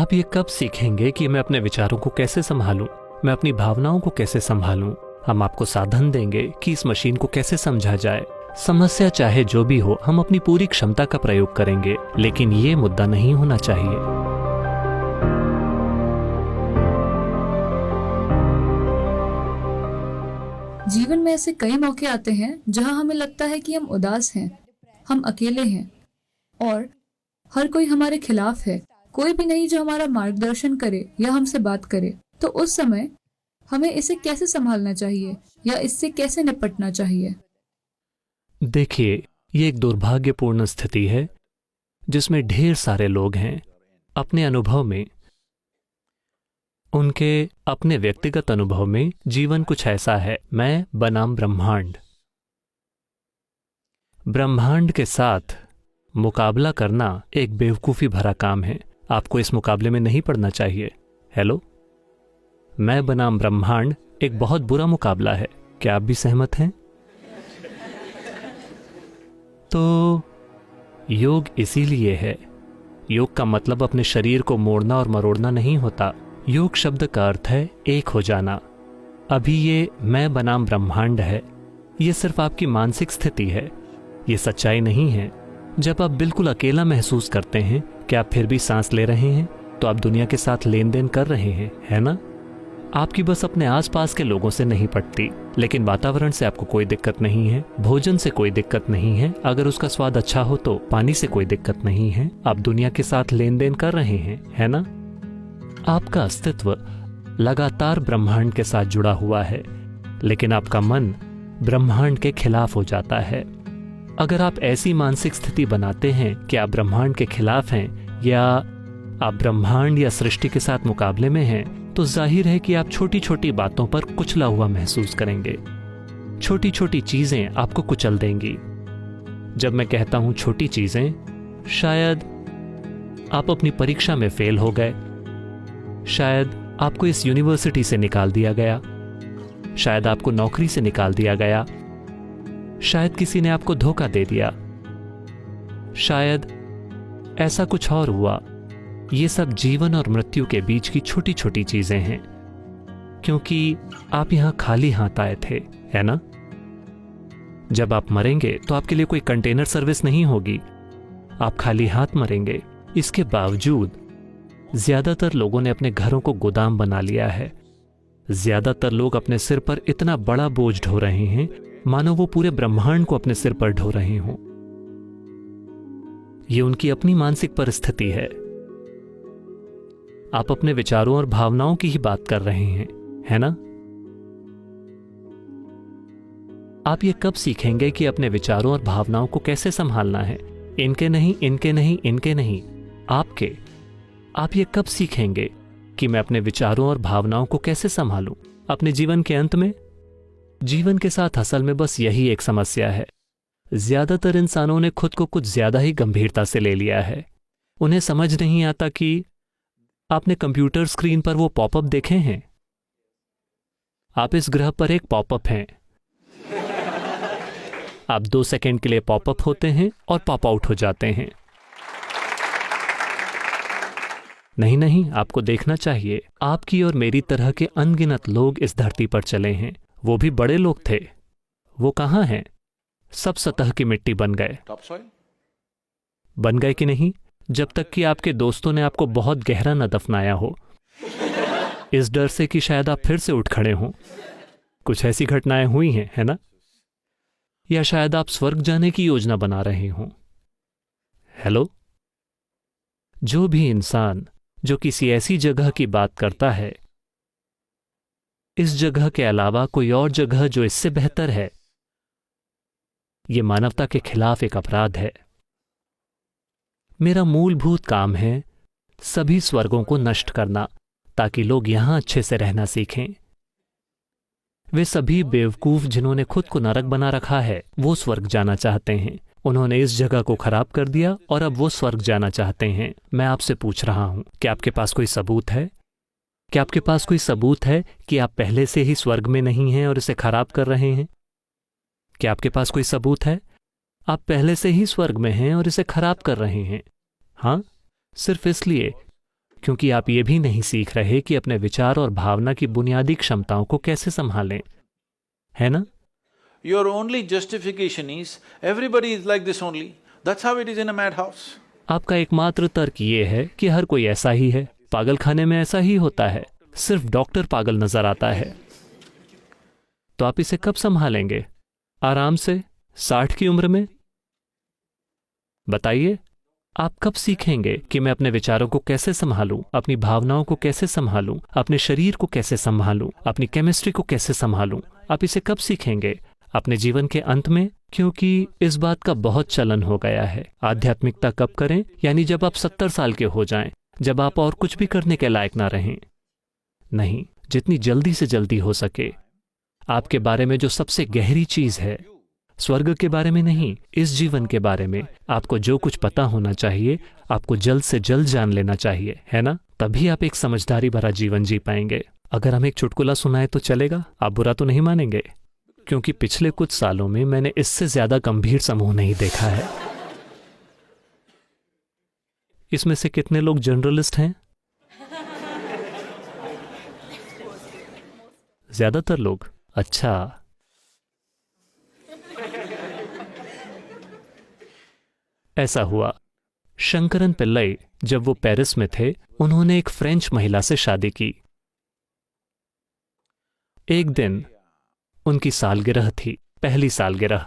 आप ये कब सीखेंगे कि मैं अपने विचारों को कैसे संभालूं, मैं अपनी भावनाओं को कैसे संभालूं? हम आपको साधन देंगे कि इस मशीन को कैसे समझा जाए। समस्या चाहे जो भी हो, हम अपनी पूरी क्षमता का प्रयोग करेंगे, लेकिन ये मुद्दा नहीं होना चाहिए। जीवन में ऐसे कई मौके आते हैं जहां हमें लगता है कि हम उदास हैं, हम अकेले हैं और हर कोई हमारे खिलाफ है। कोई भी नहीं जो हमारा मार्गदर्शन करे या हमसे बात करे। तो उस समय हमें इसे कैसे संभालना चाहिए या इससे कैसे निपटना चाहिए? देखिए, ये एक दुर्भाग्यपूर्ण स्थिति है जिसमें ढेर सारे लोग हैं। अपने अनुभव में, उनके अपने व्यक्तिगत अनुभव में जीवन कुछ ऐसा है, मैं बनाम ब्रह्मांड। ब्रह्मांड के साथ मुकाबला करना एक बेवकूफ़ी भरा काम है। आपको इस मुकाबले में नहीं पड़ना चाहिए। हेलो, मैं बनाम ब्रह्मांड एक बहुत बुरा मुकाबला है। क्या आप भी सहमत हैं? तो योग इसीलिए है। योग का मतलब अपने शरीर को मोड़ना और मरोड़ना नहीं होता। योग शब्द का अर्थ है एक हो जाना। अभी ये मैं बनाम ब्रह्मांड है, ये सिर्फ आपकी मानसिक स्थिति है, ये सच्चाई नहीं है। जब आप बिल्कुल अकेला महसूस करते हैं, क्या आप फिर भी सांस ले रहे हैं? तो आप दुनिया के साथ लेन देन कर रहे हैं, है ना? आपकी बस अपने आसपास के लोगों से नहीं पटती, लेकिन वातावरण से आपको कोई दिक्कत नहीं है, भोजन से कोई दिक्कत नहीं है, अगर उसका स्वाद अच्छा हो तो पानी से कोई दिक्कत नहीं है। आप दुनिया के साथ लेन देन कर रहे हैं, है ना? आपका अस्तित्व लगातार ब्रह्मांड के साथ जुड़ा हुआ है, लेकिन आपका मन ब्रह्मांड के खिलाफ हो जाता है। अगर आप ऐसी मानसिक स्थिति बनाते हैं कि आप ब्रह्मांड के खिलाफ हैं या आप ब्रह्मांड या सृष्टि के साथ मुकाबले में हैं, तो जाहिर है कि आप छोटी छोटी बातों पर कुचला हुआ महसूस करेंगे। छोटी छोटी चीजें आपको कुचल देंगी। जब मैं कहता हूं छोटी चीजें, शायद आप अपनी परीक्षा में फेल हो गए, शायद आपको इस यूनिवर्सिटी से निकाल दिया गया, शायद आपको नौकरी से निकाल दिया गया, शायद किसी ने आपको धोखा दे दिया, शायद ऐसा कुछ और हुआ। ये सब जीवन और मृत्यु के बीच की छोटी छोटी चीजें हैं, क्योंकि आप यहां खाली हाथ आए थे, है ना? जब आप मरेंगे तो आपके लिए कोई कंटेनर सर्विस नहीं होगी, आप खाली हाथ मरेंगे। इसके बावजूद ज्यादातर लोगों ने अपने घरों को गोदाम बना लिया है। ज्यादातर लोग अपने सिर पर इतना बड़ा बोझ ढो रहे हैं मानो वो पूरे ब्रह्मांड को अपने सिर पर ढो रहे हों। ये उनकी अपनी मानसिक परिस्थिति है। आप अपने विचारों और भावनाओं की ही बात कर रहे हैं, है ना? आप ये कब सीखेंगे कि अपने विचारों और भावनाओं को कैसे संभालना है? इनके नहीं, इनके नहीं, इनके नहीं, आपके। आप ये कब सीखेंगे कि मैं अपने विचारों और भावनाओं को कैसे संभालूं अपने जीवन के अंत में? जीवन के साथ असल में बस यही एक समस्या है। ज्यादातर इंसानों ने खुद को कुछ ज्यादा ही गंभीरता से ले लिया है। उन्हें समझ नहीं आता कि आपने कंप्यूटर स्क्रीन पर वो पॉपअप देखे हैं? आप इस ग्रह पर एक पॉपअप हैं। आप 2 सेकंड के लिए पॉपअप होते हैं और पॉप आउट हो जाते हैं। नहीं नहीं, आपको देखना चाहिए। आपकी और मेरी तरह के अनगिनत लोग इस धरती पर चले हैं। वो भी बड़े लोग थे। वो कहाँ हैं? सब सतह की मिट्टी बन गए। बन गए कि नहीं? जब तक कि आपके दोस्तों ने आपको बहुत गहरा न दफनाया हो, इस डर से कि शायद आप फिर से उठ खड़े हों। कुछ ऐसी घटनाएं हुई हैं, है ना? या शायद आप स्वर्ग जाने की योजना बना रहे हों। हेलो, जो भी इंसान जो किसी ऐसी जगह की बात करता है, इस जगह के अलावा कोई और जगह जो इससे बेहतर है, यह मानवता के खिलाफ एक अपराध है। मेरा मूलभूत काम है सभी स्वर्गों को नष्ट करना, ताकि लोग यहां अच्छे से रहना सीखें। वे सभी बेवकूफ जिन्होंने खुद को नरक बना रखा है, वो स्वर्ग जाना चाहते हैं। उन्होंने इस जगह को खराब कर दिया और अब वो स्वर्ग जाना चाहते हैं। मैं आपसे पूछ रहा हूं, क्या आपके पास कोई सबूत है? क्या आपके पास कोई सबूत है कि आप पहले से ही स्वर्ग में नहीं हैं और इसे खराब कर रहे हैं? क्या आपके पास कोई सबूत है? आप पहले से ही स्वर्ग में हैं और इसे खराब कर रहे हैं। हाँ, सिर्फ इसलिए क्योंकि आप ये भी नहीं सीख रहे कि अपने विचार और भावना की बुनियादी क्षमताओं को कैसे संभालें, है ना? Your only justification is, everybody is like this only. That's how it is in a madhouse. आपका एकमात्र तर्क ये है कि हर कोई ऐसा ही है, पागल खाने में ऐसा ही होता है, सिर्फ डॉक्टर पागल नजर आता है। तो आप इसे कब संभालेंगे? आराम से 60 की उम्र में? बताइए, आप कब सीखेंगे कि मैं अपने विचारों को कैसे संभालूं, अपनी भावनाओं को कैसे संभालूं, अपने शरीर को कैसे संभालूं, अपनी केमिस्ट्री को कैसे संभालूं? आप इसे कब सीखेंगे? अपने जीवन के अंत में? क्योंकि इस बात का बहुत चलन हो गया है। आध्यात्मिकता कब करें? यानी जब आप 70 साल के हो जाएं, जब आप और कुछ भी करने के लायक ना रहें। नहीं, जितनी जल्दी से जल्दी हो सके। आपके बारे में जो सबसे गहरी चीज है, स्वर्ग के बारे में नहीं, इस जीवन के बारे में आपको जो कुछ पता होना चाहिए, आपको जल्द से जल्द जान लेना चाहिए, है ना? तभी आप एक समझदारी भरा जीवन जी पाएंगे। अगर हम एक चुटकुला सुनाए तो चलेगा? आप बुरा तो नहीं मानेंगे? क्योंकि पिछले कुछ सालों में मैंने इससे ज्यादा गंभीर समूह नहीं देखा है। इसमें से कितने लोग जर्नलिस्ट हैं? ज्यादातर लोग। अच्छा, ऐसा हुआ, शंकरन पिल्लई जब वो पेरिस में थे, उन्होंने एक फ्रेंच महिला से शादी की। एक दिन उनकी सालगिरह थी, पहली सालगिरह।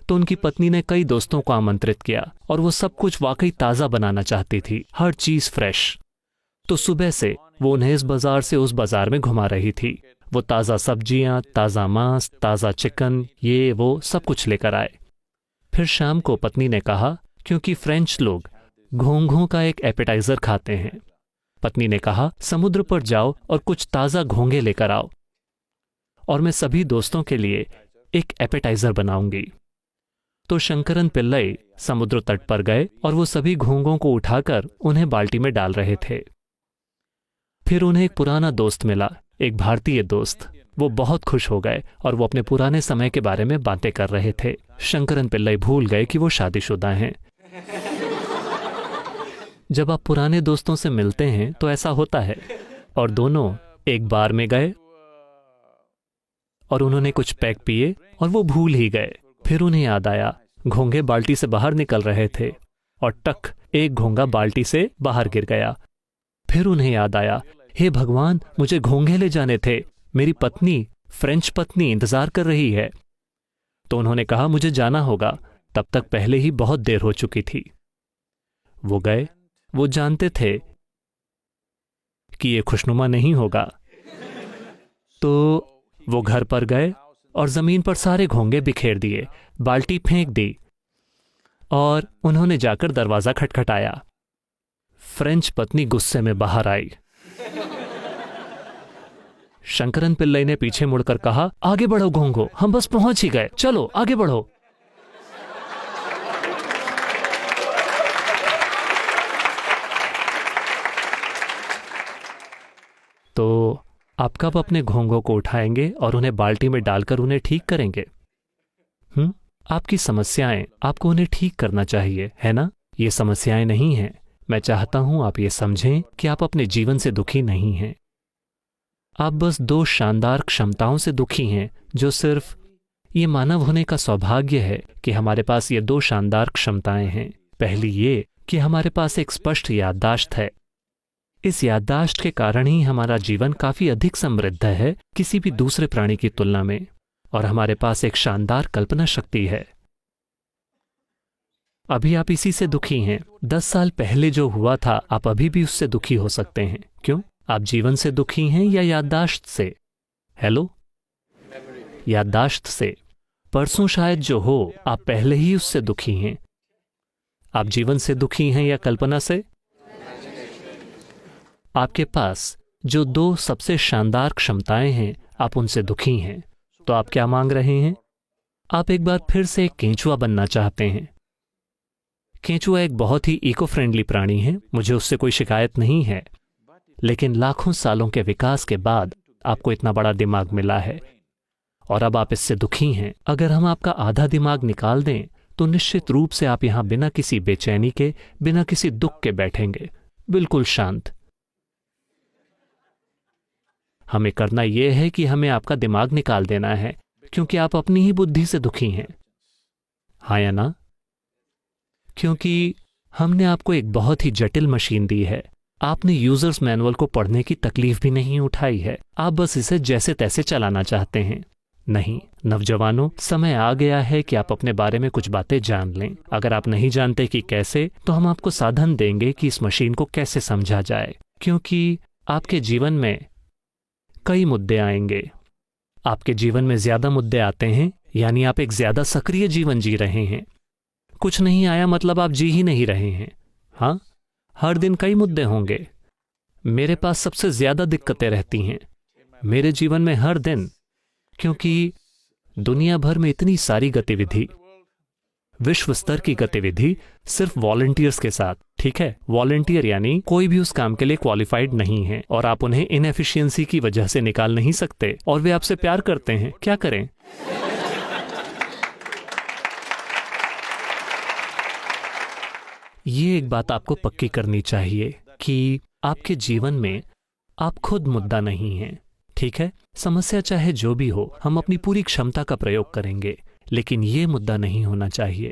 तो उनकी पत्नी ने कई दोस्तों को आमंत्रित किया और वो सब कुछ वाकई ताजा बनाना चाहती थी, हर चीज फ्रेश। तो सुबह से वो उन्हें इस बाजार से उस बाजार में घुमा रही थी। वो ताजा सब्जियां, ताजा मांस, ताजा चिकन, ये वो सब कुछ लेकर आए। फिर शाम को पत्नी ने कहा, क्योंकि फ्रेंच लोग घोंघों का एक एपेटाइजर खाते हैं, पत्नी ने कहा समुद्र पर जाओ और कुछ ताजा घोंघे लेकर आओ और मैं सभी दोस्तों के लिए एक एपेटाइजर बनाऊंगी। तो शंकरन पिल्लई समुद्र तट पर गए और वो सभी घोंघों को उठाकर उन्हें बाल्टी में डाल रहे थे। फिर उन्हें एक पुराना दोस्त मिला, एक भारतीय दोस्त। वो बहुत खुश हो गए और वो अपने पुराने समय के बारे में बातें कर रहे थे। शंकरन पिल्लई भूल गए कि वो शादीशुदा हैं। जब आप पुराने दोस्तों से मिलते हैं तो ऐसा होता है। और दोनों एक बार में गए और उन्होंने कुछ पैक पिए और वो भूल ही गए। फिर उन्हें याद आया, घोंघे बाल्टी से बाहर निकल रहे थे और टक, एक घोंघा बाल्टी से बाहर गिर गया। फिर उन्हें याद आया, हे भगवान, मुझे घोंघे ले जाने थे, मेरी पत्नी, फ्रेंच पत्नी इंतजार कर रही है। तो उन्होंने कहा मुझे जाना होगा, तब तक पहले ही बहुत देर हो चुकी थी। वो गए। वो जानते थे कि ये खुशनुमा नहीं होगा। तो वो घर पर गए और जमीन पर सारे घोंघे बिखेर दिए, बाल्टी फेंक दी और उन्होंने जाकर दरवाजा खटखटाया। फ्रेंच पत्नी गुस्से में बाहर आई। शंकरन पिल्लई ने पीछे मुड़कर कहा, आगे बढ़ो घोंघो, हम बस पहुंच ही गए, चलो आगे बढ़ो। तो आप कब अपने घोंघों को उठाएंगे और उन्हें बाल्टी में डालकर उन्हें ठीक करेंगे? आपकी समस्याएं, आपको उन्हें ठीक करना चाहिए, है ना? ये समस्याएं नहीं हैं। मैं चाहता हूं आप ये समझें कि आप अपने जीवन से दुखी नहीं हैं। आप बस दो शानदार क्षमताओं से दुखी हैं, जो सिर्फ ये मानव होने का सौभाग्य है कि हमारे पास ये दो शानदार क्षमताएं हैं। पहली ये कि हमारे पास एक स्पष्ट याददाश्त है। इस याददाश्त के कारण ही हमारा जीवन काफी अधिक समृद्ध है किसी भी दूसरे प्राणी की तुलना में, और हमारे पास एक शानदार कल्पना शक्ति है। अभी आप इसी से दुखी हैं। 10 साल पहले जो हुआ था, आप अभी भी उससे दुखी हो सकते हैं। क्यों? आप जीवन से दुखी हैं या याददाश्त से? हेलो? याददाश्त से। परसों शायद जो हो, आप पहले ही उससे दुखी हैं। आप जीवन से दुखी हैं या कल्पना से? आपके पास जो दो सबसे शानदार क्षमताएं हैं, आप उनसे दुखी हैं। तो आप क्या मांग रहे हैं? आप एक बार फिर से एक केंचुआ बनना चाहते हैं। केंचुआ एक बहुत ही इको फ्रेंडली प्राणी है, मुझे उससे कोई शिकायत नहीं है। लेकिन लाखों सालों के विकास के बाद आपको इतना बड़ा दिमाग मिला है और अब आप इससे दुखी हैं। अगर हम आपका आधा दिमाग निकाल दें तो निश्चित रूप से आप यहां बिना किसी बेचैनी के, बिना किसी दुख के बैठेंगे, बिल्कुल शांत। हमें करना यह है कि हमें आपका दिमाग निकाल देना है, क्योंकि आप अपनी ही बुद्धि से दुखी हैं, हाँ या ना? क्योंकि हमने आपको एक बहुत ही जटिल मशीन दी है। आपने यूजर्स मैनुअल को पढ़ने की तकलीफ भी नहीं उठाई है, आप बस इसे जैसे तैसे चलाना चाहते हैं। नहीं नौजवानों, समय आ गया है कि आप अपने बारे में कुछ बातें जान लें। अगर आप नहीं जानते कि कैसे, तो हम आपको साधन देंगे कि इस मशीन को कैसे समझा जाए, क्योंकि आपके जीवन में कई मुद्दे आएंगे। आपके जीवन में ज्यादा मुद्दे आते हैं, यानी आप एक ज्यादा सक्रिय जीवन जी रहे हैं। कुछ नहीं आया मतलब आप जी ही नहीं रहे हैं। हाँ, हर दिन कई मुद्दे होंगे। मेरे पास सबसे ज्यादा दिक्कतें रहती हैं मेरे जीवन में हर दिन, क्योंकि दुनिया भर में इतनी सारी गतिविधि, विश्व स्तर की गतिविधि सिर्फ वॉलंटियर्स के साथ। ठीक है, वॉलंटियर यानी कोई भी उस काम के लिए क्वालिफाइड नहीं है और आप उन्हें इनएफिशिएंसी की वजह से निकाल नहीं सकते, और वे आपसे प्यार करते हैं। क्या करें? ये एक बात आपको पक्की करनी चाहिए कि आपके जीवन में आप खुद मुद्दा नहीं हैं। ठीक है, समस्या चाहे जो भी हो, हम अपनी पूरी क्षमता का प्रयोग करेंगे, लेकिन ये मुद्दा नहीं होना चाहिए।